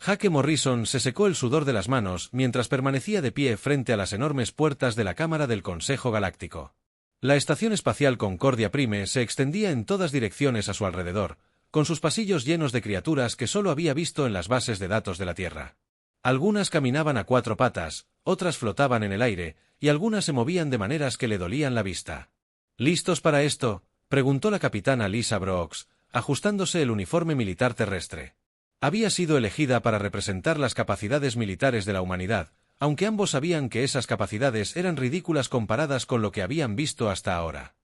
Jake Morrison se secó el sudor de las manos mientras permanecía de pie frente a las enormes puertas de la Cámara del Consejo Galáctico. La Estación Espacial Concordia Prime se extendía en todas direcciones a su alrededor, con sus pasillos llenos de criaturas que solo había visto en las bases de datos de la Tierra. Algunas caminaban a 4 patas, otras flotaban en el aire, y algunas se movían de maneras que le dolían la vista. ¿Listos para esto?, preguntó la capitana Lisa Brooks, ajustándose el uniforme militar terrestre. Había sido elegida para representar las capacidades militares de la humanidad, aunque ambos sabían que esas capacidades eran ridículas comparadas con lo que habían visto hasta ahora.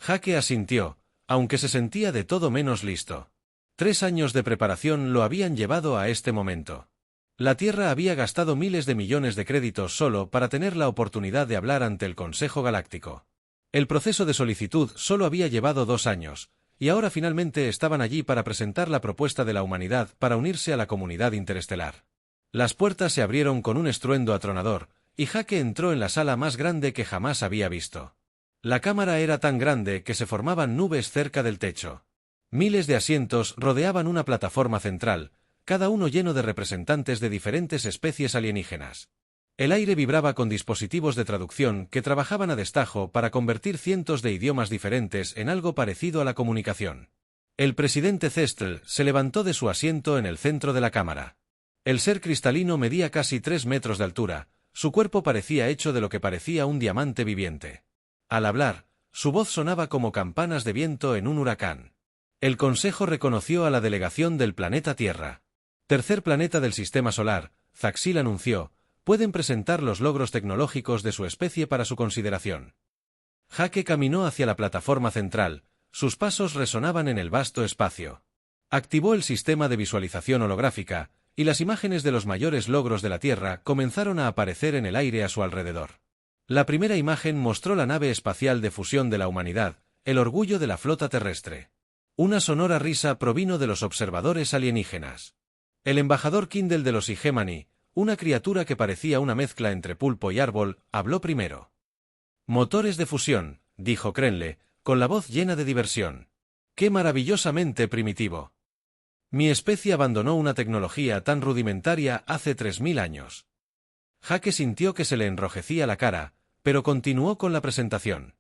Jake asintió, aunque se sentía de todo menos listo. 3 años de preparación lo habían llevado a este momento. La Tierra había gastado miles de millones de créditos solo para tener la oportunidad de hablar ante el Consejo Galáctico. El proceso de solicitud solo había llevado 2 años, y ahora finalmente estaban allí para presentar la propuesta de la humanidad para unirse a la comunidad interestelar. Las puertas se abrieron con un estruendo atronador, y Jake entró en la sala más grande que jamás había visto. La cámara era tan grande que se formaban nubes cerca del techo. Miles de asientos rodeaban una plataforma central, cada uno lleno de representantes de diferentes especies alienígenas. El aire vibraba con dispositivos de traducción que trabajaban a destajo para convertir cientos de idiomas diferentes en algo parecido a la comunicación. El presidente Cestl se levantó de su asiento en el centro de la cámara. El ser cristalino medía casi 3 metros de altura, su cuerpo parecía hecho de lo que parecía un diamante viviente. Al hablar, su voz sonaba como campanas de viento en un huracán. El Consejo reconoció a la delegación del planeta Tierra. Tercer planeta del Sistema Solar, Zaxil anunció, pueden presentar los logros tecnológicos de su especie para su consideración. Jake caminó hacia la plataforma central, sus pasos resonaban en el vasto espacio. Activó el sistema de visualización holográfica, y las imágenes de los mayores logros de la Tierra comenzaron a aparecer en el aire a su alrededor. La primera imagen mostró la nave espacial de fusión de la humanidad, el orgullo de la flota terrestre. Una sonora risa provino de los observadores alienígenas. El embajador Kindle de los Hegemony, una criatura que parecía una mezcla entre pulpo y árbol, habló primero. «Motores de fusión», dijo Krenle, con la voz llena de diversión. «¡Qué maravillosamente primitivo! Mi especie abandonó una tecnología tan rudimentaria hace 3000 años». Jake sintió que se le enrojecía la cara, pero continuó con la presentación.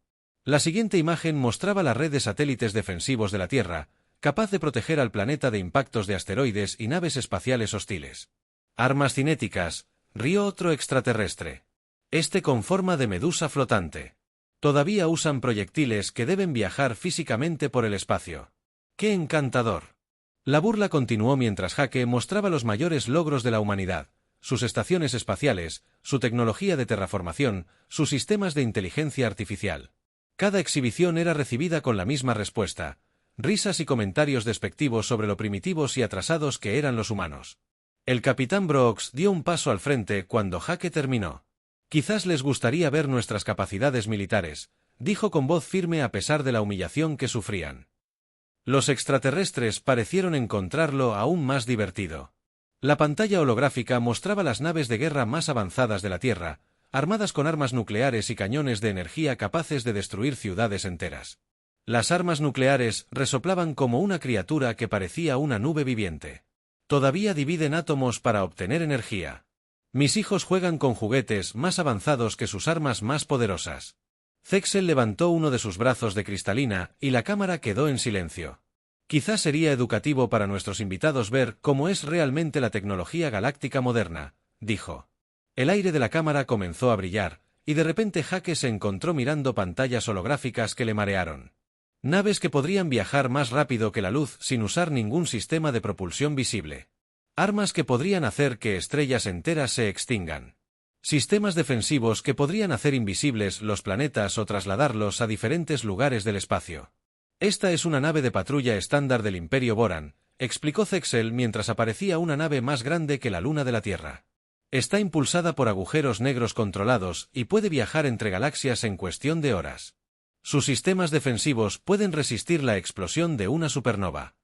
La siguiente imagen mostraba la red de satélites defensivos de la Tierra, capaz de proteger al planeta de impactos de asteroides y naves espaciales hostiles. «Armas cinéticas», rió otro extraterrestre. «Este con forma de medusa flotante. Todavía usan proyectiles que deben viajar físicamente por el espacio. ¡Qué encantador!». La burla continuó mientras Jake mostraba los mayores logros de la humanidad, sus estaciones espaciales, su tecnología de terraformación, sus sistemas de inteligencia artificial. Cada exhibición era recibida con la misma respuesta, risas y comentarios despectivos sobre lo primitivos y atrasados que eran los humanos. El capitán Brooks dio un paso al frente cuando Jake terminó. «Quizás les gustaría ver nuestras capacidades militares», dijo con voz firme a pesar de la humillación que sufrían. Los extraterrestres parecieron encontrarlo aún más divertido. La pantalla holográfica mostraba las naves de guerra más avanzadas de la Tierra, armadas con armas nucleares y cañones de energía capaces de destruir ciudades enteras. Las armas nucleares resoplaban como una criatura que parecía una nube viviente. «Todavía dividen átomos para obtener energía. Mis hijos juegan con juguetes más avanzados que sus armas más poderosas». Zexel levantó uno de sus brazos de cristalina y la cámara quedó en silencio. «Quizás sería educativo para nuestros invitados ver cómo es realmente la tecnología galáctica moderna», dijo. El aire de la cámara comenzó a brillar, y de repente Jake se encontró mirando pantallas holográficas que le marearon. Naves que podrían viajar más rápido que la luz sin usar ningún sistema de propulsión visible. Armas que podrían hacer que estrellas enteras se extingan. Sistemas defensivos que podrían hacer invisibles los planetas o trasladarlos a diferentes lugares del espacio. «Esta es una nave de patrulla estándar del Imperio Boran», explicó Zexel mientras aparecía una nave más grande que la luna de la Tierra. «Está impulsada por agujeros negros controlados y puede viajar entre galaxias en cuestión de horas. Sus sistemas defensivos pueden resistir la explosión de una supernova».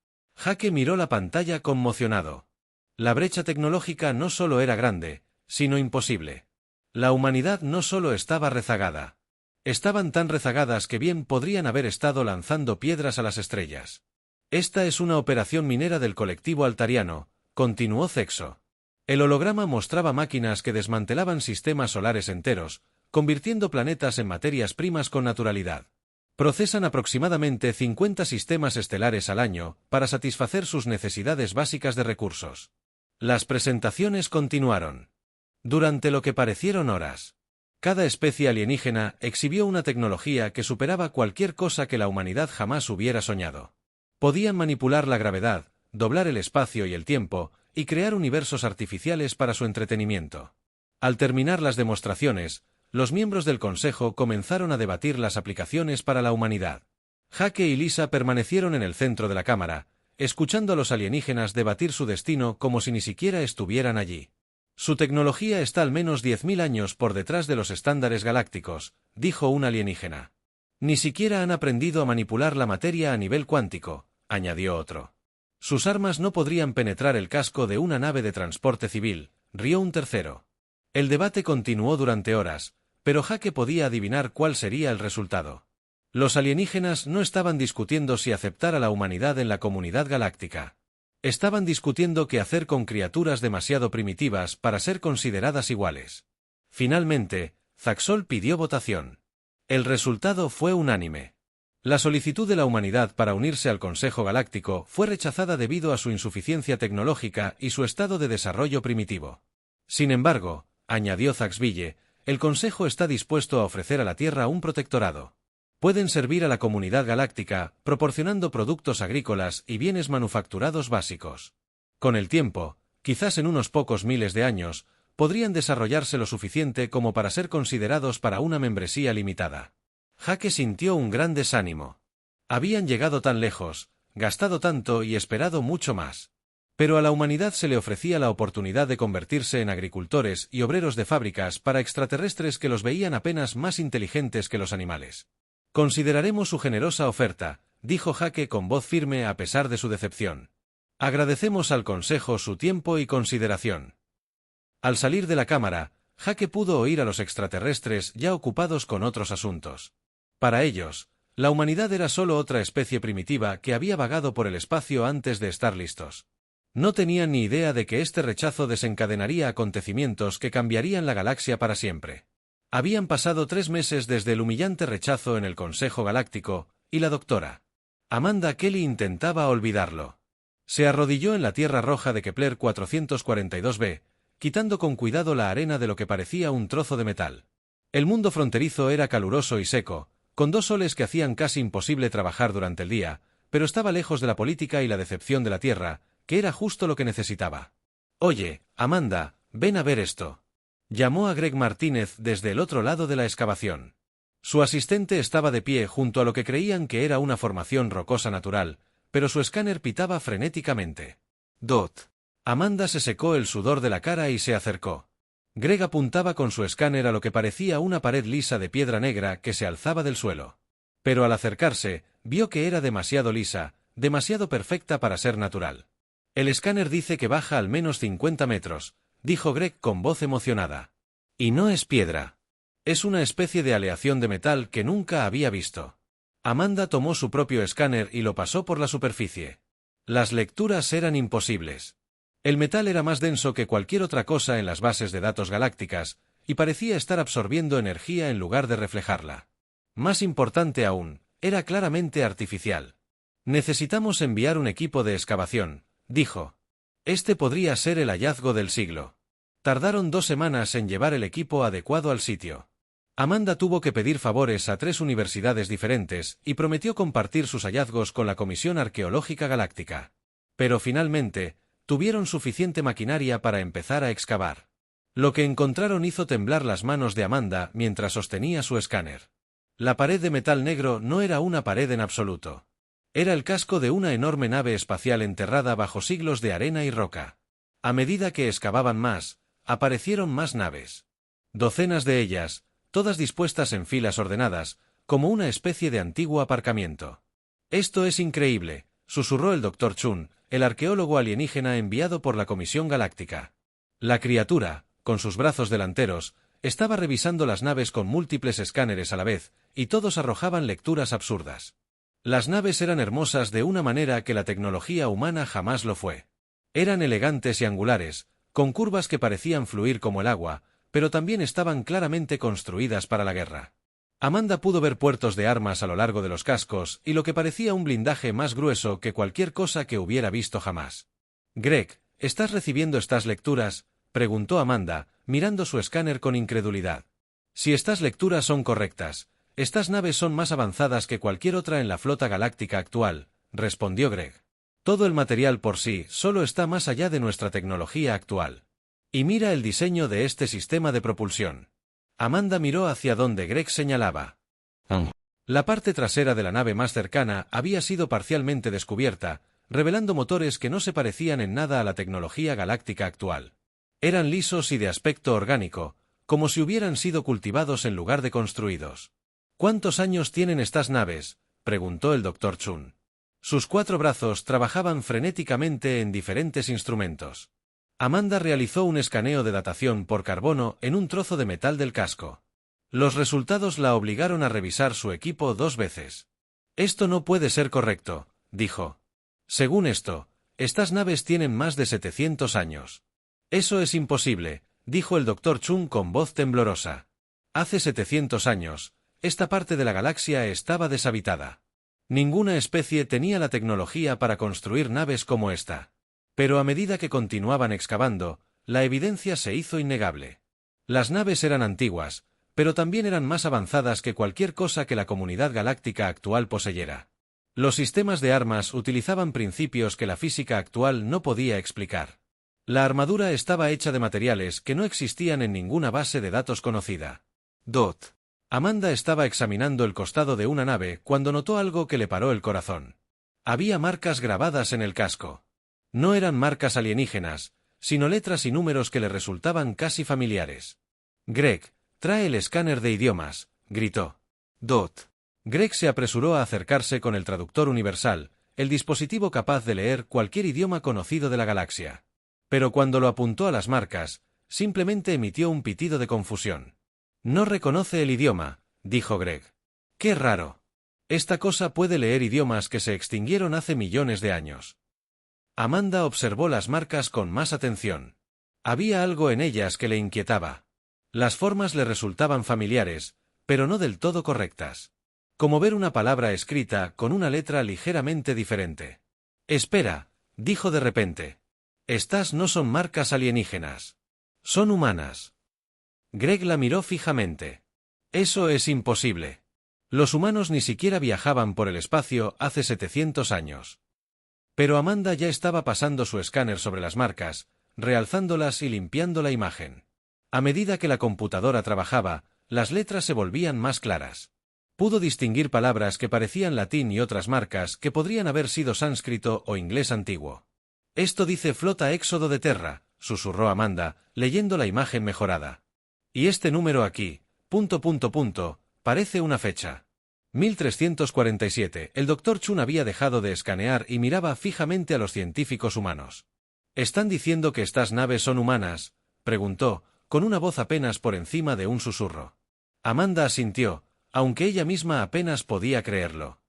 Jake miró la pantalla conmocionado. La brecha tecnológica no solo era grande, sino imposible. La humanidad no solo estaba rezagada. Estaban tan rezagadas que bien podrían haber estado lanzando piedras a las estrellas. «Esta es una operación minera del colectivo altariano», continuó Zexo. El holograma mostraba máquinas que desmantelaban sistemas solares enteros, convirtiendo planetas en materias primas con naturalidad. Procesan aproximadamente 50 sistemas estelares al año para satisfacer sus necesidades básicas de recursos. Las presentaciones continuaron. Durante lo que parecieron horas. Cada especie alienígena exhibió una tecnología que superaba cualquier cosa que la humanidad jamás hubiera soñado. Podían manipular la gravedad, doblar el espacio y el tiempo, y crear universos artificiales para su entretenimiento. Al terminar las demostraciones, los miembros del Consejo comenzaron a debatir las aplicaciones para la humanidad. Jake y Lisa permanecieron en el centro de la cámara, escuchando a los alienígenas debatir su destino como si ni siquiera estuvieran allí. Su tecnología está al menos 10.000 años por detrás de los estándares galácticos, dijo un alienígena. Ni siquiera han aprendido a manipular la materia a nivel cuántico, añadió otro. Sus armas no podrían penetrar el casco de una nave de transporte civil, rió un tercero. El debate continuó durante horas, pero Jake podía adivinar cuál sería el resultado. Los alienígenas no estaban discutiendo si aceptar a la humanidad en la comunidad galáctica. Estaban discutiendo qué hacer con criaturas demasiado primitivas para ser consideradas iguales. Finalmente, Zaxol pidió votación. El resultado fue unánime. La solicitud de la humanidad para unirse al Consejo Galáctico fue rechazada debido a su insuficiencia tecnológica y su estado de desarrollo primitivo. Sin embargo, añadió Zaxville, el Consejo está dispuesto a ofrecer a la Tierra un protectorado. Pueden servir a la comunidad galáctica, proporcionando productos agrícolas y bienes manufacturados básicos. Con el tiempo, quizás en unos pocos miles de años, podrían desarrollarse lo suficiente como para ser considerados para una membresía limitada. Jake sintió un gran desánimo. Habían llegado tan lejos, gastado tanto y esperado mucho más. Pero a la humanidad se le ofrecía la oportunidad de convertirse en agricultores y obreros de fábricas para extraterrestres que los veían apenas más inteligentes que los animales. Consideraremos su generosa oferta, dijo Jake con voz firme a pesar de su decepción. Agradecemos al Consejo su tiempo y consideración. Al salir de la cámara, Jake pudo oír a los extraterrestres ya ocupados con otros asuntos. Para ellos, la humanidad era solo otra especie primitiva que había vagado por el espacio antes de estar listos. No tenían ni idea de que este rechazo desencadenaría acontecimientos que cambiarían la galaxia para siempre. Habían pasado 3 meses desde el humillante rechazo en el Consejo Galáctico, y la doctora Amanda Kelly intentaba olvidarlo. Se arrodilló en la tierra roja de Kepler 442b, quitando con cuidado la arena de lo que parecía un trozo de metal. El mundo fronterizo era caluroso y seco, con 2 soles que hacían casi imposible trabajar durante el día, pero estaba lejos de la política y la decepción de la Tierra, que era justo lo que necesitaba. «Oye, Amanda, ven a ver esto». Llamó a Greg Martínez desde el otro lado de la excavación. Su asistente estaba de pie junto a lo que creían que era una formación rocosa natural, pero su escáner pitaba frenéticamente. «Dot». Amanda se secó el sudor de la cara y se acercó. Greg apuntaba con su escáner a lo que parecía una pared lisa de piedra negra que se alzaba del suelo. Pero al acercarse, vio que era demasiado lisa, demasiado perfecta para ser natural. «El escáner dice que baja al menos 50 metros», dijo Greg con voz emocionada. «Y no es piedra. Es una especie de aleación de metal que nunca había visto». Amanda tomó su propio escáner y lo pasó por la superficie. Las lecturas eran imposibles. El metal era más denso que cualquier otra cosa en las bases de datos galácticas, y parecía estar absorbiendo energía en lugar de reflejarla. Más importante aún, era claramente artificial. «Necesitamos enviar un equipo de excavación», dijo. «Este podría ser el hallazgo del siglo». Tardaron 2 semanas en llevar el equipo adecuado al sitio. Amanda tuvo que pedir favores a 3 universidades diferentes y prometió compartir sus hallazgos con la Comisión Arqueológica Galáctica. Pero finalmente, tuvieron suficiente maquinaria para empezar a excavar. Lo que encontraron hizo temblar las manos de Amanda mientras sostenía su escáner. La pared de metal negro no era una pared en absoluto. Era el casco de una enorme nave espacial enterrada bajo siglos de arena y roca. A medida que excavaban más, aparecieron más naves. Docenas de ellas, todas dispuestas en filas ordenadas, como una especie de antiguo aparcamiento. «Esto es increíble», susurró el Dr. Chun, el arqueólogo alienígena enviado por la Comisión Galáctica. La criatura, con sus brazos delanteros, estaba revisando las naves con múltiples escáneres a la vez, y todos arrojaban lecturas absurdas. Las naves eran hermosas de una manera que la tecnología humana jamás lo fue. Eran elegantes y angulares, con curvas que parecían fluir como el agua, pero también estaban claramente construidas para la guerra. Amanda pudo ver puertos de armas a lo largo de los cascos y lo que parecía un blindaje más grueso que cualquier cosa que hubiera visto jamás. «Greg, ¿estás recibiendo estas lecturas?», preguntó Amanda, mirando su escáner con incredulidad. «Si estas lecturas son correctas, estas naves son más avanzadas que cualquier otra en la flota galáctica actual», respondió Greg. «Todo el material por sí solo está más allá de nuestra tecnología actual. Y mira el diseño de este sistema de propulsión». Amanda miró hacia donde Greg señalaba. La parte trasera de la nave más cercana había sido parcialmente descubierta, revelando motores que no se parecían en nada a la tecnología galáctica actual. Eran lisos y de aspecto orgánico, como si hubieran sido cultivados en lugar de construidos. «¿Cuántos años tienen estas naves?», preguntó el Dr. Chun. Sus 4 brazos trabajaban frenéticamente en diferentes instrumentos. Amanda realizó un escaneo de datación por carbono en un trozo de metal del casco. Los resultados la obligaron a revisar su equipo 2 veces. «Esto no puede ser correcto», dijo. «Según esto, estas naves tienen más de 700 años». «Eso es imposible», dijo el Dr. Chun con voz temblorosa. «Hace 700 años, esta parte de la galaxia estaba deshabitada. Ninguna especie tenía la tecnología para construir naves como esta. Pero a medida que continuaban excavando, la evidencia se hizo innegable. Las naves eran antiguas, pero también eran más avanzadas que cualquier cosa que la comunidad galáctica actual poseyera. Los sistemas de armas utilizaban principios que la física actual no podía explicar. La armadura estaba hecha de materiales que no existían en ninguna base de datos conocida. Amanda estaba examinando el costado de una nave cuando notó algo que le paró el corazón. Había marcas grabadas en el casco. No eran marcas alienígenas, sino letras y números que le resultaban casi familiares. «Greg, trae el escáner de idiomas», gritó. Greg se apresuró a acercarse con el traductor universal, el dispositivo capaz de leer cualquier idioma conocido de la galaxia. Pero cuando lo apuntó a las marcas, simplemente emitió un pitido de confusión. «No reconoce el idioma», dijo Greg. «Qué raro. Esta cosa puede leer idiomas que se extinguieron hace millones de años». Amanda observó las marcas con más atención. Había algo en ellas que le inquietaba. Las formas le resultaban familiares, pero no del todo correctas. Como ver una palabra escrita con una letra ligeramente diferente. «Espera», dijo de repente. «Estas no son marcas alienígenas. Son humanas». Greg la miró fijamente. «Eso es imposible. Los humanos ni siquiera viajaban por el espacio hace 700 años». Pero Amanda ya estaba pasando su escáner sobre las marcas, realzándolas y limpiando la imagen. A medida que la computadora trabajaba, las letras se volvían más claras. Pudo distinguir palabras que parecían latín y otras marcas que podrían haber sido sánscrito o inglés antiguo. «Esto dice Flota Éxodo de Terra», susurró Amanda, leyendo la imagen mejorada. «Y este número aquí, ... parece una fecha. 1347. El Dr. Chun había dejado de escanear y miraba fijamente a los científicos humanos. «¿Están diciendo que estas naves son humanas?», preguntó, con una voz apenas por encima de un susurro. Amanda asintió, aunque ella misma apenas podía creerlo.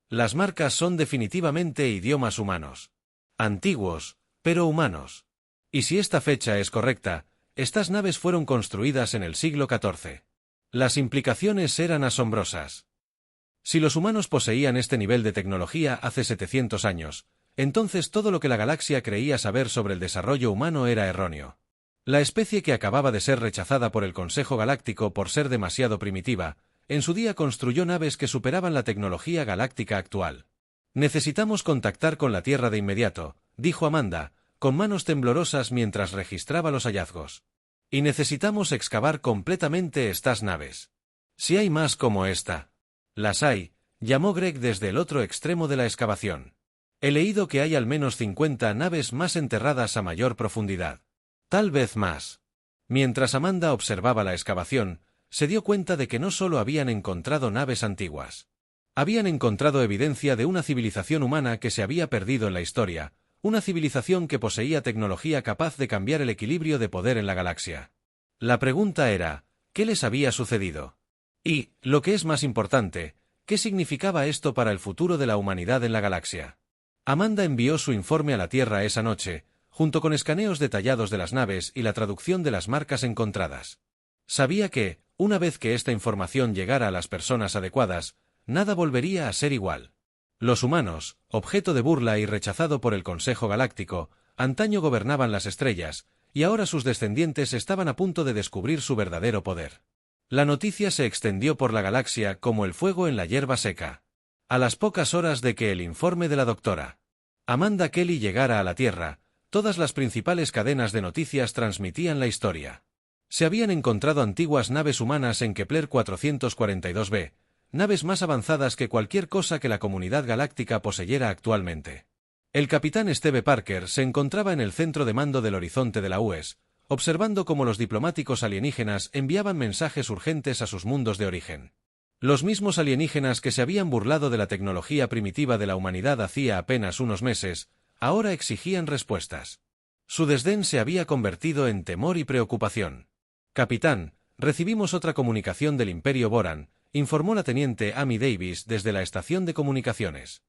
Las marcas son definitivamente idiomas humanos. Antiguos, pero humanos. Y si esta fecha es correcta, estas naves fueron construidas en el siglo XIV. Las implicaciones eran asombrosas. Si los humanos poseían este nivel de tecnología hace 700 años, entonces todo lo que la galaxia creía saber sobre el desarrollo humano era erróneo. La especie que acababa de ser rechazada por el Consejo Galáctico por ser demasiado primitiva, en su día construyó naves que superaban la tecnología galáctica actual. «Necesitamos contactar con la Tierra de inmediato», dijo Amanda, con manos temblorosas mientras registraba los hallazgos. «Y necesitamos excavar completamente estas naves. Si hay más como esta». «Las hay», llamó Greg desde el otro extremo de la excavación. «He leído que hay al menos 50 naves más enterradas a mayor profundidad. Tal vez más». Mientras Amanda observaba la excavación, se dio cuenta de que no solo habían encontrado naves antiguas. Habían encontrado evidencia de una civilización humana que se había perdido en la historia, una civilización que poseía tecnología capaz de cambiar el equilibrio de poder en la galaxia. La pregunta era, ¿qué les había sucedido? Y, lo que es más importante, ¿qué significaba esto para el futuro de la humanidad en la galaxia? Amanda envió su informe a la Tierra esa noche, junto con escaneos detallados de las naves y la traducción de las marcas encontradas. Sabía que, una vez que esta información llegara a las personas adecuadas, nada volvería a ser igual. Los humanos, objeto de burla y rechazado por el Consejo Galáctico, antaño gobernaban las estrellas, y ahora sus descendientes estaban a punto de descubrir su verdadero poder. La noticia se extendió por la galaxia como el fuego en la hierba seca. A las pocas horas de que el informe de la doctora Amanda Kelly llegara a la Tierra, todas las principales cadenas de noticias transmitían la historia. Se habían encontrado antiguas naves humanas en Kepler 442b, naves más avanzadas que cualquier cosa que la comunidad galáctica poseyera actualmente. El capitán Steve Parker se encontraba en el centro de mando del horizonte de la UES, observando cómo los diplomáticos alienígenas enviaban mensajes urgentes a sus mundos de origen. Los mismos alienígenas que se habían burlado de la tecnología primitiva de la humanidad hacía apenas unos meses, ahora exigían respuestas. Su desdén se había convertido en temor y preocupación. «Capitán, recibimos otra comunicación del Imperio Boran», informó la teniente Amy Davis desde la estación de comunicaciones.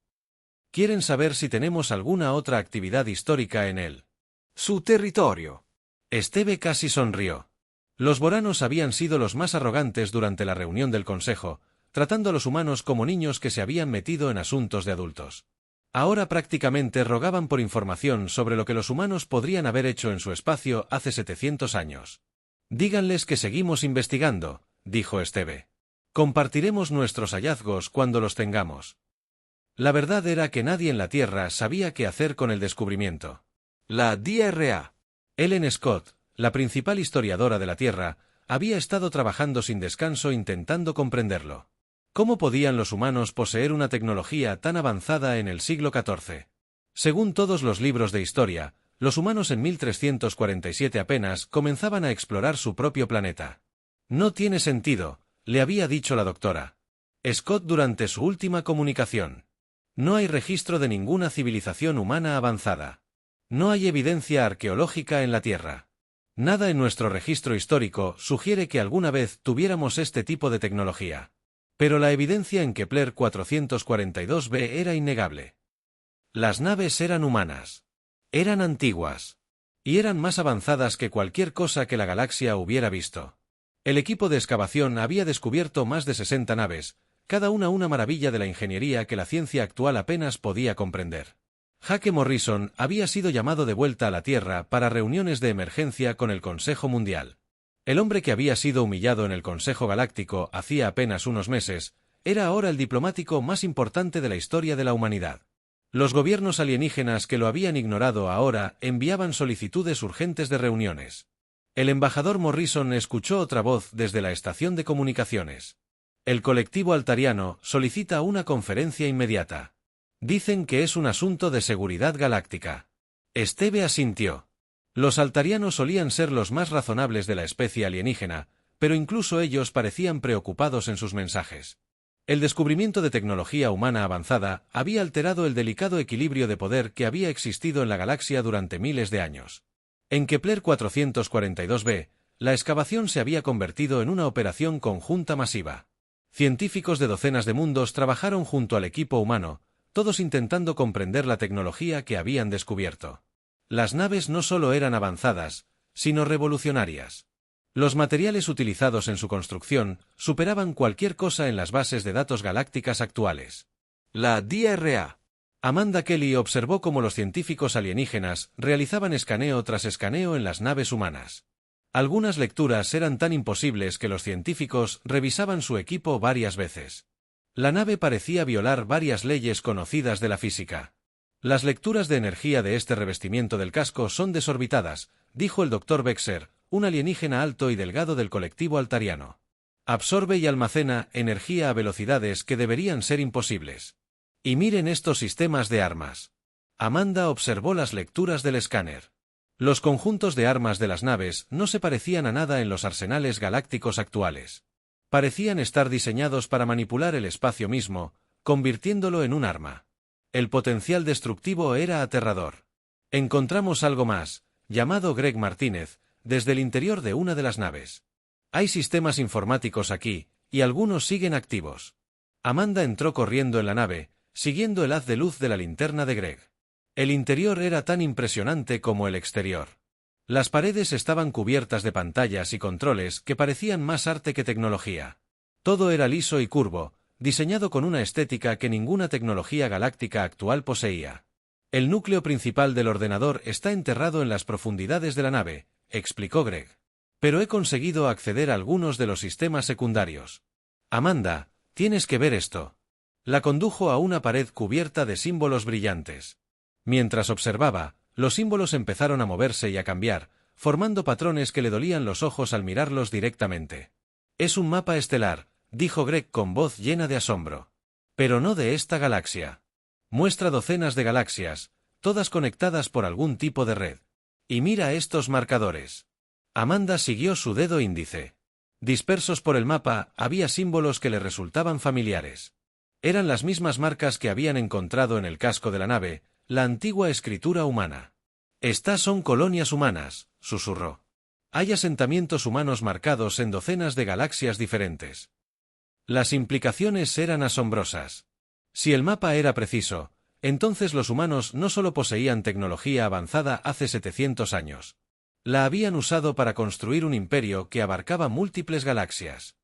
«Quieren saber si tenemos alguna otra actividad histórica en su territorio». Steve casi sonrió. Los boranos habían sido los más arrogantes durante la reunión del Consejo, tratando a los humanos como niños que se habían metido en asuntos de adultos. Ahora prácticamente rogaban por información sobre lo que los humanos podrían haber hecho en su espacio hace 700 años. «Díganles que seguimos investigando», dijo Steve. «Compartiremos nuestros hallazgos cuando los tengamos». La verdad era que nadie en la Tierra sabía qué hacer con el descubrimiento. La DRA. Ellen Scott, la principal historiadora de la Tierra, había estado trabajando sin descanso intentando comprenderlo. ¿Cómo podían los humanos poseer una tecnología tan avanzada en el siglo XIV? Según todos los libros de historia, los humanos en 1347 apenas comenzaban a explorar su propio planeta. «No tiene sentido», le había dicho la doctora Scott durante su última comunicación. «No hay registro de ninguna civilización humana avanzada. No hay evidencia arqueológica en la Tierra. Nada en nuestro registro histórico sugiere que alguna vez tuviéramos este tipo de tecnología. Pero la evidencia en Kepler 442b era innegable. Las naves eran humanas. Eran antiguas. Y eran más avanzadas que cualquier cosa que la galaxia hubiera visto. El equipo de excavación había descubierto más de 60 naves, cada una maravilla de la ingeniería que la ciencia actual apenas podía comprender. Jake Morrison había sido llamado de vuelta a la Tierra para reuniones de emergencia con el Consejo Mundial. El hombre que había sido humillado en el Consejo Galáctico hacía apenas unos meses, era ahora el diplomático más importante de la historia de la humanidad. Los gobiernos alienígenas que lo habían ignorado ahora enviaban solicitudes urgentes de reuniones. El embajador Morrison escuchó otra voz desde la estación de comunicaciones. «El colectivo altariano solicita una conferencia inmediata. Dicen que es un asunto de seguridad galáctica». Steve asintió. Los altarianos solían ser los más razonables de la especie alienígena, pero incluso ellos parecían preocupados en sus mensajes. El descubrimiento de tecnología humana avanzada había alterado el delicado equilibrio de poder que había existido en la galaxia durante miles de años. En Kepler 442b, la excavación se había convertido en una operación conjunta masiva. Científicos de docenas de mundos trabajaron junto al equipo humano, todos intentando comprender la tecnología que habían descubierto. Las naves no solo eran avanzadas, sino revolucionarias. Los materiales utilizados en su construcción superaban cualquier cosa en las bases de datos galácticas actuales. La DRA. Amanda Kelly observó cómo los científicos alienígenas realizaban escaneo tras escaneo en las naves humanas. Algunas lecturas eran tan imposibles que los científicos revisaban su equipo varias veces. La nave parecía violar varias leyes conocidas de la física. «Las lecturas de energía de este revestimiento del casco son desorbitadas», dijo el Dr. Bexer, un alienígena alto y delgado del colectivo altariano. «Absorbe y almacena energía a velocidades que deberían ser imposibles. Y miren estos sistemas de armas». Amanda observó las lecturas del escáner. Los conjuntos de armas de las naves no se parecían a nada en los arsenales galácticos actuales. Parecían estar diseñados para manipular el espacio mismo, convirtiéndolo en un arma. El potencial destructivo era aterrador. «Encontramos algo más», llamado Greg Martínez, desde el interior de una de las naves. «Hay sistemas informáticos aquí, y algunos siguen activos». Amanda entró corriendo en la nave, siguiendo el haz de luz de la linterna de Greg. El interior era tan impresionante como el exterior. Las paredes estaban cubiertas de pantallas y controles que parecían más arte que tecnología. Todo era liso y curvo, diseñado con una estética que ninguna tecnología galáctica actual poseía. El núcleo principal del ordenador está enterrado en las profundidades de la nave, explicó Greg. Pero he conseguido acceder a algunos de los sistemas secundarios. Amanda, tienes que ver esto. La condujo a una pared cubierta de símbolos brillantes. Mientras observaba, los símbolos empezaron a moverse y a cambiar, formando patrones que le dolían los ojos al mirarlos directamente. Es un mapa estelar, dijo Greg con voz llena de asombro. Pero no de esta galaxia. Muestra docenas de galaxias, todas conectadas por algún tipo de red. Y mira estos marcadores. Amanda siguió su dedo índice. Dispersos por el mapa, había símbolos que le resultaban familiares. Eran las mismas marcas que habían encontrado en el casco de la nave, la antigua escritura humana. Estas son colonias humanas, susurró. Hay asentamientos humanos marcados en docenas de galaxias diferentes. Las implicaciones eran asombrosas. Si el mapa era preciso, entonces los humanos no solo poseían tecnología avanzada hace 700 años. La habían usado para construir un imperio que abarcaba múltiples galaxias.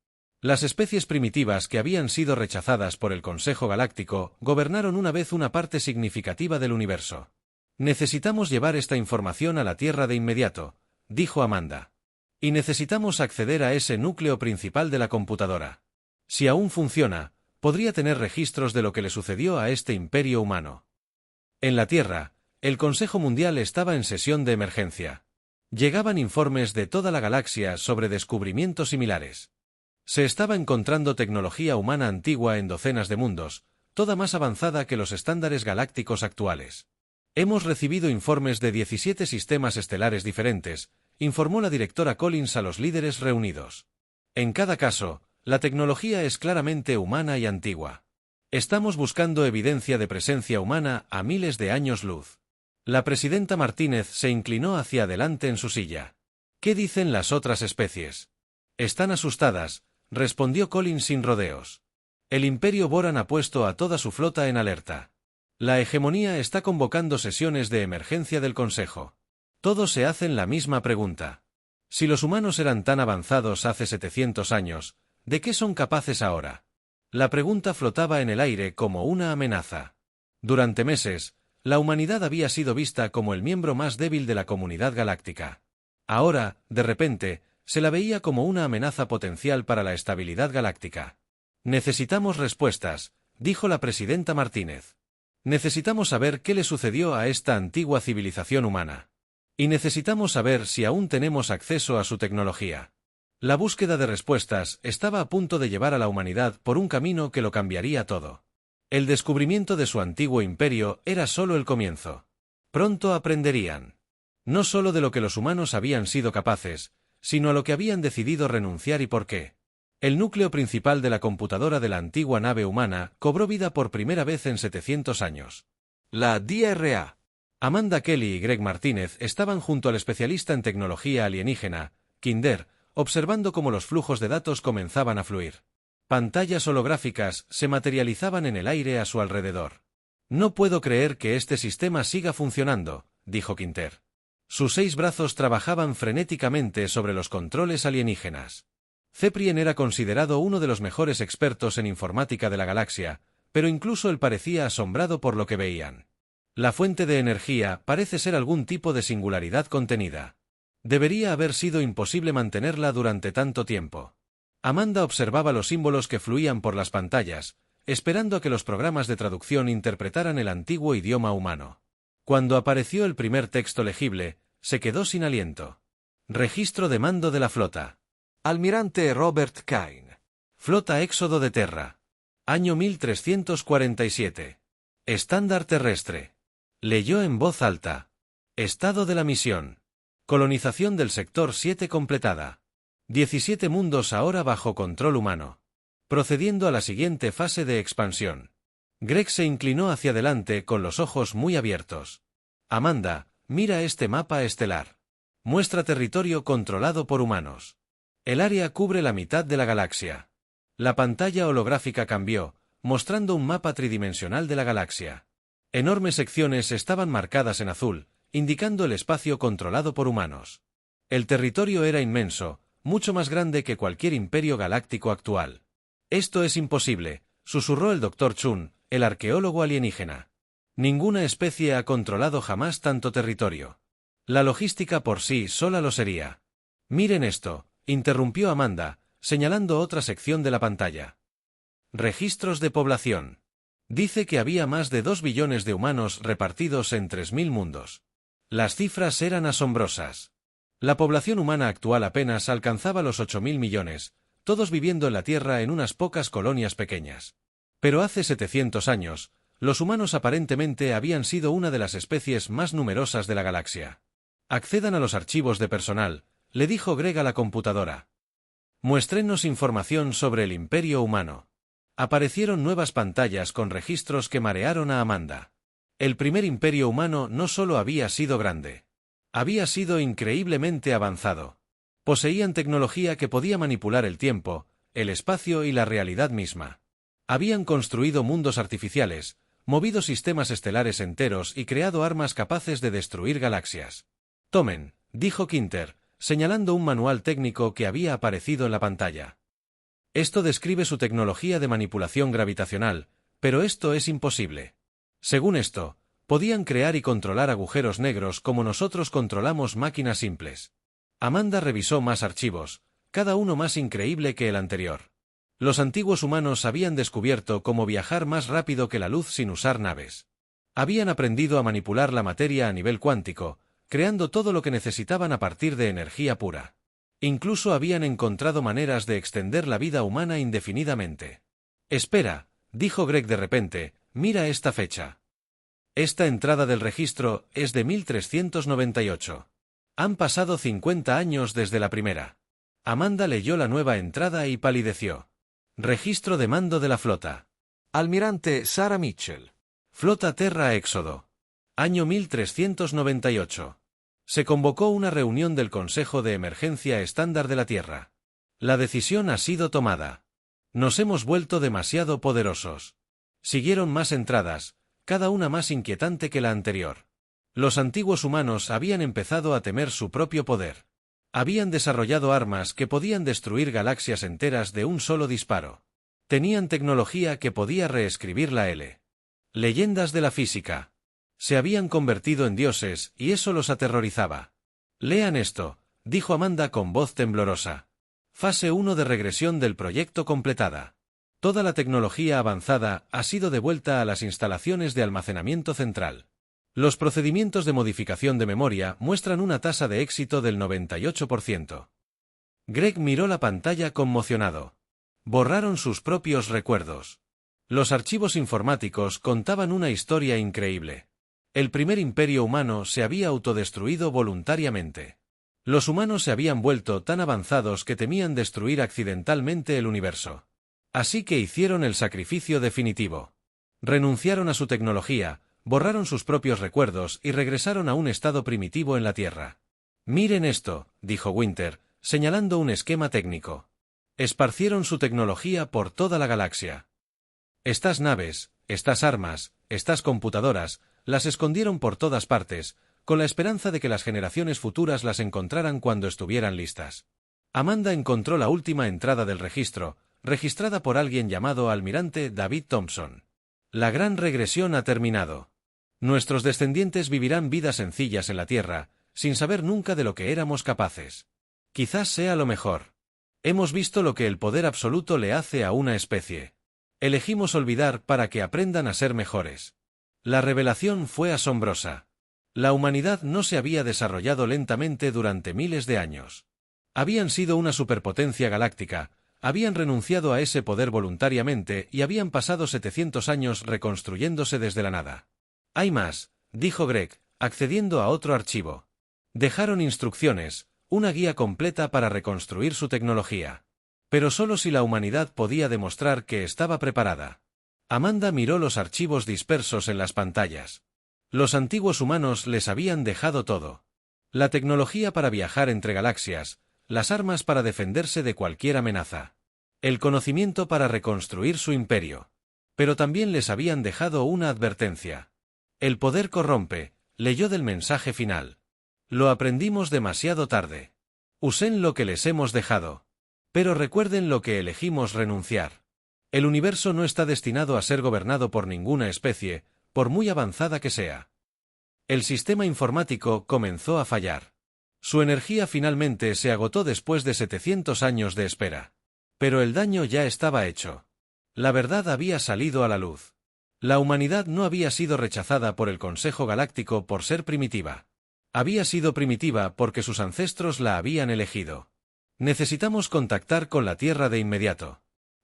Las especies primitivas que habían sido rechazadas por el Consejo Galáctico gobernaron una vez una parte significativa del universo. Necesitamos llevar esta información a la Tierra de inmediato, dijo Amanda. Y necesitamos acceder a ese núcleo principal de la computadora. Si aún funciona, podría tener registros de lo que le sucedió a este imperio humano. En la Tierra, el Consejo Mundial estaba en sesión de emergencia. Llegaban informes de toda la galaxia sobre descubrimientos similares. Se estaba encontrando tecnología humana antigua en docenas de mundos, toda más avanzada que los estándares galácticos actuales. Hemos recibido informes de 17 sistemas estelares diferentes, informó la directora Collins a los líderes reunidos. En cada caso, la tecnología es claramente humana y antigua. Estamos buscando evidencia de presencia humana a miles de años luz. La presidenta Martínez se inclinó hacia adelante en su silla. ¿Qué dicen las otras especies? Están asustadas, respondió Collins sin rodeos. El Imperio Boran ha puesto a toda su flota en alerta. La hegemonía está convocando sesiones de emergencia del Consejo. Todos se hacen la misma pregunta. Si los humanos eran tan avanzados hace 700 años, ¿de qué son capaces ahora? La pregunta flotaba en el aire como una amenaza. Durante meses, la humanidad había sido vista como el miembro más débil de la comunidad galáctica. Ahora, de repente, se la veía como una amenaza potencial para la estabilidad galáctica. Necesitamos respuestas, dijo la presidenta Martínez. Necesitamos saber qué le sucedió a esta antigua civilización humana. Y necesitamos saber si aún tenemos acceso a su tecnología. La búsqueda de respuestas estaba a punto de llevar a la humanidad por un camino que lo cambiaría todo. El descubrimiento de su antiguo imperio era solo el comienzo. Pronto aprenderían. No solo de lo que los humanos habían sido capaces, sino a lo que habían decidido renunciar y por qué. El núcleo principal de la computadora de la antigua nave humana cobró vida por primera vez en 700 años. La DRA. Amanda Kelly y Greg Martínez estaban junto al especialista en tecnología alienígena, Kinder, observando cómo los flujos de datos comenzaban a fluir. Pantallas holográficas se materializaban en el aire a su alrededor. No puedo creer que este sistema siga funcionando, dijo Quinter. Sus 6 brazos trabajaban frenéticamente sobre los controles alienígenas. Ceprien era considerado uno de los mejores expertos en informática de la galaxia, pero incluso él parecía asombrado por lo que veían. La fuente de energía parece ser algún tipo de singularidad contenida. Debería haber sido imposible mantenerla durante tanto tiempo. Amanda observaba los símbolos que fluían por las pantallas, esperando a que los programas de traducción interpretaran el antiguo idioma humano. Cuando apareció el primer texto legible, se quedó sin aliento. Registro de mando de la flota. Almirante Robert Kane. Flota Éxodo de Terra. Año 1347. Estándar terrestre. Leyó en voz alta. Estado de la misión. Colonización del sector 7 completada. 17 mundos ahora bajo control humano. Procediendo a la siguiente fase de expansión. Greg se inclinó hacia adelante con los ojos muy abiertos. Amanda, mira este mapa estelar. Muestra territorio controlado por humanos. El área cubre la mitad de la galaxia. La pantalla holográfica cambió, mostrando un mapa tridimensional de la galaxia. Enormes secciones estaban marcadas en azul, indicando el espacio controlado por humanos. El territorio era inmenso, mucho más grande que cualquier imperio galáctico actual. Esto es imposible, susurró el Dr. Chun, el arqueólogo alienígena. Ninguna especie ha controlado jamás tanto territorio. La logística por sí sola lo sería. Miren esto, interrumpió Amanda, señalando otra sección de la pantalla. Registros de población. Dice que había más de 2 billones de humanos repartidos en 3.000 mundos. Las cifras eran asombrosas. La población humana actual apenas alcanzaba los 8.000 millones, todos viviendo en la Tierra en unas pocas colonias pequeñas. Pero hace 700 años, los humanos aparentemente habían sido una de las especies más numerosas de la galaxia. Accedan a los archivos de personal, le dijo Greg a la computadora. Muéstrenos información sobre el imperio humano. Aparecieron nuevas pantallas con registros que marearon a Amanda. El primer imperio humano no solo había sido grande. Había sido increíblemente avanzado. Poseían tecnología que podía manipular el tiempo, el espacio y la realidad misma. Habían construido mundos artificiales, movido sistemas estelares enteros y creado armas capaces de destruir galaxias. Tomen, dijo Quinter, señalando un manual técnico que había aparecido en la pantalla. Esto describe su tecnología de manipulación gravitacional, pero esto es imposible. Según esto, podían crear y controlar agujeros negros como nosotros controlamos máquinas simples. Amanda revisó más archivos, cada uno más increíble que el anterior. Los antiguos humanos habían descubierto cómo viajar más rápido que la luz sin usar naves. Habían aprendido a manipular la materia a nivel cuántico, creando todo lo que necesitaban a partir de energía pura. Incluso habían encontrado maneras de extender la vida humana indefinidamente. Espera, dijo Greg de repente, mira esta fecha. Esta entrada del registro es de 1398. Han pasado 50 años desde la primera. Amanda leyó la nueva entrada y palideció. Registro de mando de la flota. Almirante Sarah Mitchell. Flota Terra Éxodo. Año 1398. Se convocó una reunión del Consejo de Emergencia Estándar de la Tierra. La decisión ha sido tomada. Nos hemos vuelto demasiado poderosos. Siguieron más entradas, cada una más inquietante que la anterior. Los antiguos humanos habían empezado a temer su propio poder. Habían desarrollado armas que podían destruir galaxias enteras de un solo disparo. Tenían tecnología que podía reescribir la L. Leyendas de la física. Se habían convertido en dioses, y eso los aterrorizaba. Lean esto, dijo Amanda con voz temblorosa. Fase 1 de regresión del proyecto completada. Toda la tecnología avanzada ha sido devuelta a las instalaciones de almacenamiento central. Los procedimientos de modificación de memoria muestran una tasa de éxito del 98%. Greg miró la pantalla conmocionado. Borraron sus propios recuerdos. Los archivos informáticos contaban una historia increíble. El primer imperio humano se había autodestruido voluntariamente. Los humanos se habían vuelto tan avanzados que temían destruir accidentalmente el universo. Así que hicieron el sacrificio definitivo. Renunciaron a su tecnología, borraron sus propios recuerdos y regresaron a un estado primitivo en la Tierra. Miren esto, dijo Winter, señalando un esquema técnico. Esparcieron su tecnología por toda la galaxia. Estas naves, estas armas, estas computadoras, las escondieron por todas partes, con la esperanza de que las generaciones futuras las encontraran cuando estuvieran listas. Amanda encontró la última entrada del registro, registrada por alguien llamado Almirante David Thompson. La gran regresión ha terminado. Nuestros descendientes vivirán vidas sencillas en la Tierra, sin saber nunca de lo que éramos capaces. Quizás sea lo mejor. Hemos visto lo que el poder absoluto le hace a una especie. Elegimos olvidar para que aprendan a ser mejores. La revelación fue asombrosa. La humanidad no se había desarrollado lentamente durante miles de años. Habían sido una superpotencia galáctica, habían renunciado a ese poder voluntariamente y habían pasado 700 años reconstruyéndose desde la nada. Hay más, dijo Greg, accediendo a otro archivo. Dejaron instrucciones, una guía completa para reconstruir su tecnología. Pero solo si la humanidad podía demostrar que estaba preparada. Amanda miró los archivos dispersos en las pantallas. Los antiguos humanos les habían dejado todo. La tecnología para viajar entre galaxias, las armas para defenderse de cualquier amenaza. El conocimiento para reconstruir su imperio. Pero también les habían dejado una advertencia. El poder corrompe, leyó del mensaje final. Lo aprendimos demasiado tarde. Usen lo que les hemos dejado. Pero recuerden lo que elegimos renunciar. El universo no está destinado a ser gobernado por ninguna especie, por muy avanzada que sea. El sistema informático comenzó a fallar. Su energía finalmente se agotó después de 700 años de espera. Pero el daño ya estaba hecho. La verdad había salido a la luz. La humanidad no había sido rechazada por el Consejo Galáctico por ser primitiva. Había sido primitiva porque sus ancestros la habían elegido. Necesitamos contactar con la Tierra de inmediato.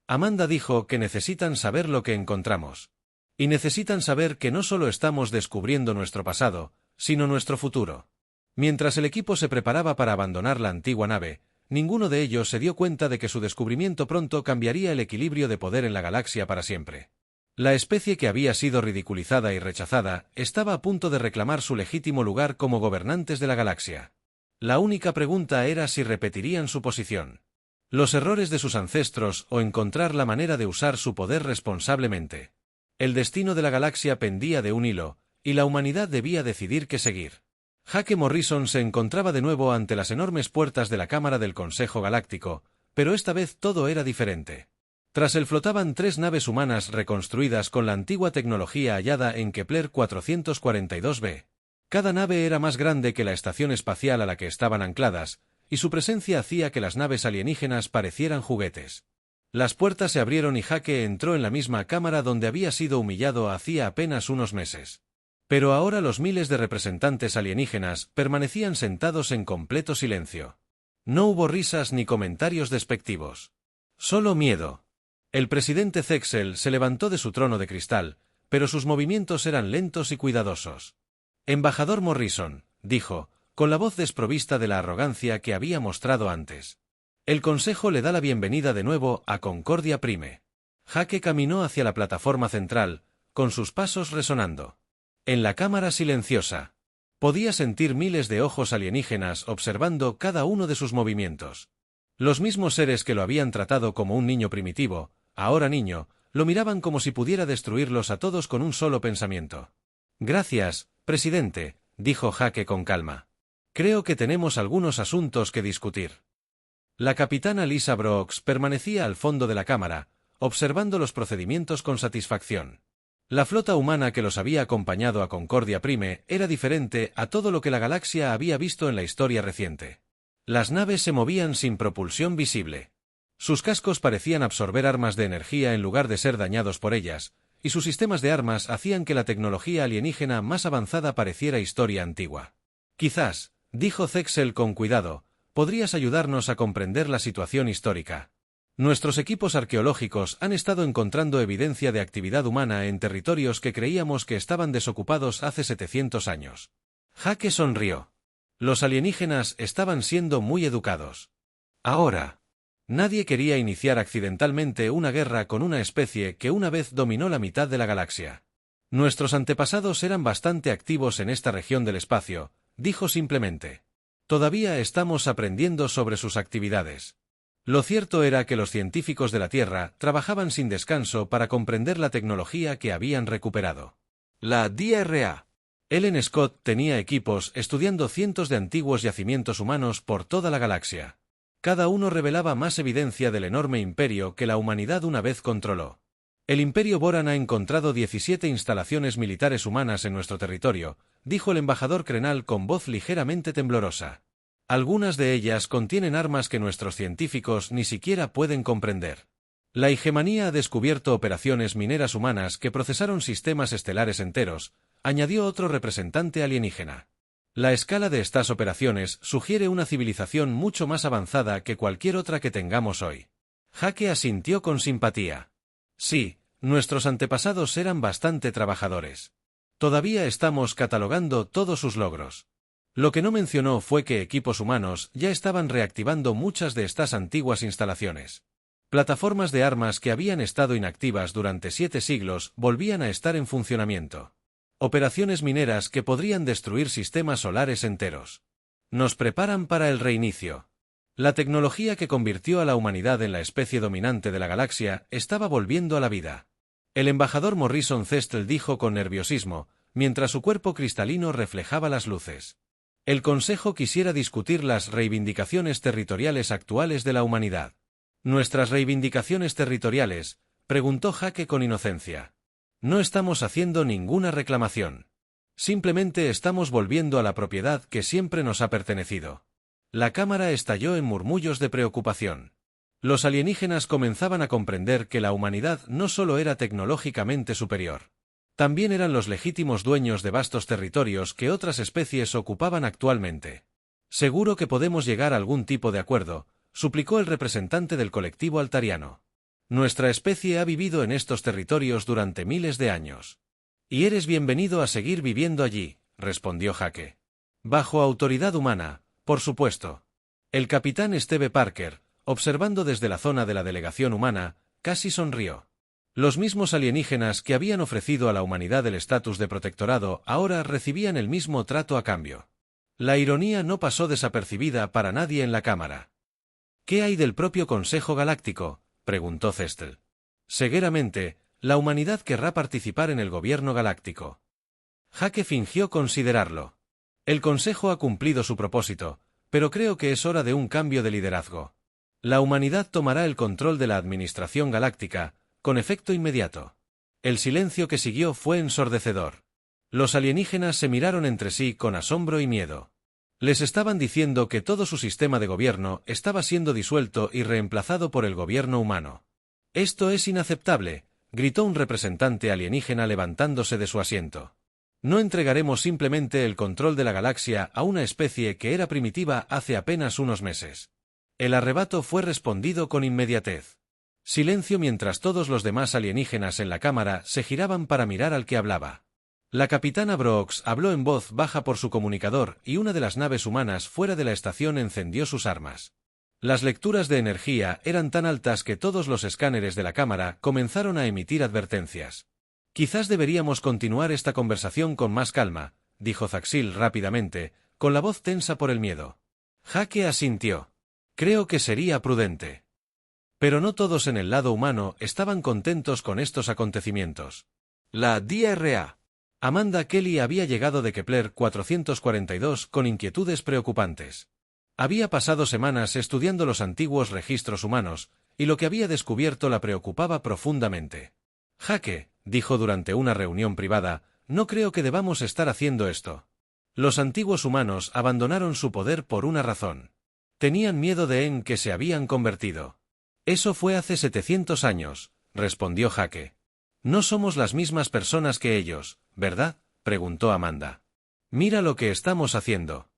Amanda dijo que necesitan saber lo que encontramos. Y necesitan saber que no solo estamos descubriendo nuestro pasado, sino nuestro futuro. Mientras el equipo se preparaba para abandonar la antigua nave, ninguno de ellos se dio cuenta de que su descubrimiento pronto cambiaría el equilibrio de poder en la galaxia para siempre. La especie que había sido ridiculizada y rechazada estaba a punto de reclamar su legítimo lugar como gobernantes de la galaxia. La única pregunta era si repetirían su posición. Los errores de sus ancestros o encontrar la manera de usar su poder responsablemente. El destino de la galaxia pendía de un hilo, y la humanidad debía decidir qué seguir. Jake Morrison se encontraba de nuevo ante las enormes puertas de la Cámara del Consejo Galáctico, pero esta vez todo era diferente. Tras él flotaban 3 naves humanas reconstruidas con la antigua tecnología hallada en Kepler 442b. Cada nave era más grande que la estación espacial a la que estaban ancladas, y su presencia hacía que las naves alienígenas parecieran juguetes. Las puertas se abrieron y Jake entró en la misma cámara donde había sido humillado hacía apenas unos meses. Pero ahora los miles de representantes alienígenas permanecían sentados en completo silencio. No hubo risas ni comentarios despectivos. Solo miedo. El presidente Zexel se levantó de su trono de cristal, pero sus movimientos eran lentos y cuidadosos. Embajador Morrison, dijo, con la voz desprovista de la arrogancia que había mostrado antes. El Consejo le da la bienvenida de nuevo a Concordia Prime. Jake caminó hacia la plataforma central, con sus pasos resonando. En la cámara silenciosa, podía sentir miles de ojos alienígenas observando cada uno de sus movimientos. Los mismos seres que lo habían tratado como un niño primitivo, ahora niño, lo miraban como si pudiera destruirlos a todos con un solo pensamiento. Gracias, presidente, dijo Jake con calma. Creo que tenemos algunos asuntos que discutir. La capitana Lisa Brooks permanecía al fondo de la cámara, observando los procedimientos con satisfacción. La flota humana que los había acompañado a Concordia Prime era diferente a todo lo que la galaxia había visto en la historia reciente. Las naves se movían sin propulsión visible. Sus cascos parecían absorber armas de energía en lugar de ser dañados por ellas, y sus sistemas de armas hacían que la tecnología alienígena más avanzada pareciera historia antigua. Quizás, dijo Zexel con cuidado, podrías ayudarnos a comprender la situación histórica. Nuestros equipos arqueológicos han estado encontrando evidencia de actividad humana en territorios que creíamos que estaban desocupados hace 700 años. Jake sonrió. Los alienígenas estaban siendo muy educados. Ahora, nadie quería iniciar accidentalmente una guerra con una especie que una vez dominó la mitad de la galaxia. Nuestros antepasados eran bastante activos en esta región del espacio, dijo simplemente. Todavía estamos aprendiendo sobre sus actividades. Lo cierto era que los científicos de la Tierra trabajaban sin descanso para comprender la tecnología que habían recuperado. La DRA. Ellen Scott tenía equipos estudiando cientos de antiguos yacimientos humanos por toda la galaxia. Cada uno revelaba más evidencia del enorme imperio que la humanidad una vez controló. El Imperio Boran ha encontrado 17 instalaciones militares humanas en nuestro territorio, dijo el embajador Krenal con voz ligeramente temblorosa. Algunas de ellas contienen armas que nuestros científicos ni siquiera pueden comprender. La hegemonía ha descubierto operaciones mineras humanas que procesaron sistemas estelares enteros, añadió otro representante alienígena. La escala de estas operaciones sugiere una civilización mucho más avanzada que cualquier otra que tengamos hoy. Jake asintió con simpatía. Sí, nuestros antepasados eran bastante trabajadores. Todavía estamos catalogando todos sus logros. Lo que no mencionó fue que equipos humanos ya estaban reactivando muchas de estas antiguas instalaciones. Plataformas de armas que habían estado inactivas durante 7 siglos volvían a estar en funcionamiento. Operaciones mineras que podrían destruir sistemas solares enteros. Nos preparan para el reinicio. La tecnología que convirtió a la humanidad en la especie dominante de la galaxia estaba volviendo a la vida. El embajador Morrison Zestel dijo con nerviosismo, mientras su cuerpo cristalino reflejaba las luces. El Consejo quisiera discutir las reivindicaciones territoriales actuales de la humanidad. ¿Nuestras reivindicaciones territoriales?, preguntó Jake con inocencia. No estamos haciendo ninguna reclamación. Simplemente estamos volviendo a la propiedad que siempre nos ha pertenecido. La cámara estalló en murmullos de preocupación. Los alienígenas comenzaban a comprender que la humanidad no solo era tecnológicamente superior. También eran los legítimos dueños de vastos territorios que otras especies ocupaban actualmente. Seguro que podemos llegar a algún tipo de acuerdo, suplicó el representante del colectivo altariano. Nuestra especie ha vivido en estos territorios durante miles de años. Y eres bienvenido a seguir viviendo allí, respondió Jake. Bajo autoridad humana, por supuesto. El capitán Steve Parker, observando desde la zona de la delegación humana, casi sonrió. Los mismos alienígenas que habían ofrecido a la humanidad el estatus de protectorado ahora recibían el mismo trato a cambio. La ironía no pasó desapercibida para nadie en la cámara. ¿Qué hay del propio Consejo Galáctico?, preguntó Cestel. Segueramente, la humanidad querrá participar en el gobierno galáctico. Jake fingió considerarlo. El Consejo ha cumplido su propósito, pero creo que es hora de un cambio de liderazgo. La humanidad tomará el control de la administración galáctica, con efecto inmediato. El silencio que siguió fue ensordecedor. Los alienígenas se miraron entre sí con asombro y miedo. Les estaban diciendo que todo su sistema de gobierno estaba siendo disuelto y reemplazado por el gobierno humano. «Esto es inaceptable», gritó un representante alienígena levantándose de su asiento. «No entregaremos simplemente el control de la galaxia a una especie que era primitiva hace apenas unos meses». El arrebato fue respondido con inmediatez. Silencio mientras todos los demás alienígenas en la cámara se giraban para mirar al que hablaba. La capitana Brooks habló en voz baja por su comunicador y una de las naves humanas fuera de la estación encendió sus armas. Las lecturas de energía eran tan altas que todos los escáneres de la cámara comenzaron a emitir advertencias. «Quizás deberíamos continuar esta conversación con más calma», dijo Zaxil rápidamente, con la voz tensa por el miedo. Jake asintió. «Creo que sería prudente». Pero no todos en el lado humano estaban contentos con estos acontecimientos. La DRA. Amanda Kelly había llegado de Kepler 442 con inquietudes preocupantes. Había pasado semanas estudiando los antiguos registros humanos, y lo que había descubierto la preocupaba profundamente. «Jake», dijo durante una reunión privada, «no creo que debamos estar haciendo esto. Los antiguos humanos abandonaron su poder por una razón. Tenían miedo de en que se habían convertido». «Eso fue hace 700 años», respondió Jake. «No somos las mismas personas que ellos, ¿verdad?», preguntó Amanda. «Mira lo que estamos haciendo.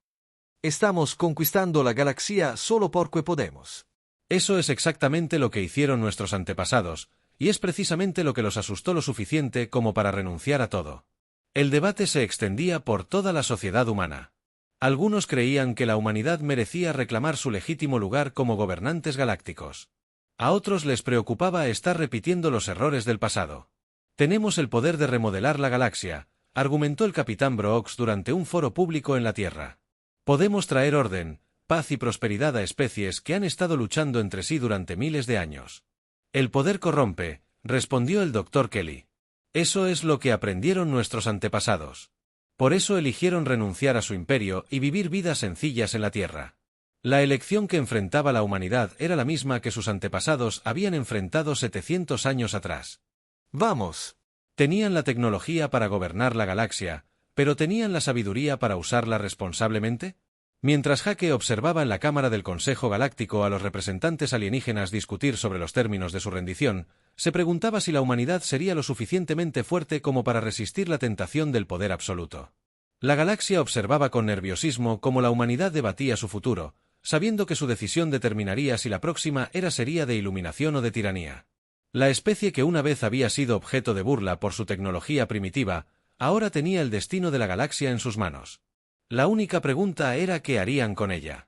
Estamos conquistando la galaxia solo porque podemos». Eso es exactamente lo que hicieron nuestros antepasados, y es precisamente lo que los asustó lo suficiente como para renunciar a todo. El debate se extendía por toda la sociedad humana. Algunos creían que la humanidad merecía reclamar su legítimo lugar como gobernantes galácticos. A otros les preocupaba estar repitiendo los errores del pasado. «Tenemos el poder de remodelar la galaxia», argumentó el capitán Brooks durante un foro público en la Tierra. «Podemos traer orden, paz y prosperidad a especies que han estado luchando entre sí durante miles de años». «El poder corrompe», respondió el Dr. Kelly. «Eso es lo que aprendieron nuestros antepasados. Por eso eligieron renunciar a su imperio y vivir vidas sencillas en la Tierra. La elección que enfrentaba la humanidad era la misma que sus antepasados habían enfrentado 700 años atrás. Vamos. Tenían la tecnología para gobernar la galaxia, pero ¿tenían la sabiduría para usarla responsablemente? Mientras Jake observaba en la cámara del Consejo Galáctico a los representantes alienígenas discutir sobre los términos de su rendición, se preguntaba si la humanidad sería lo suficientemente fuerte como para resistir la tentación del poder absoluto. La galaxia observaba con nerviosismo cómo la humanidad debatía su futuro, sabiendo que su decisión determinaría si la próxima era sería de iluminación o de tiranía. La especie que una vez había sido objeto de burla por su tecnología primitiva, ahora tenía el destino de la galaxia en sus manos. La única pregunta era qué harían con ella.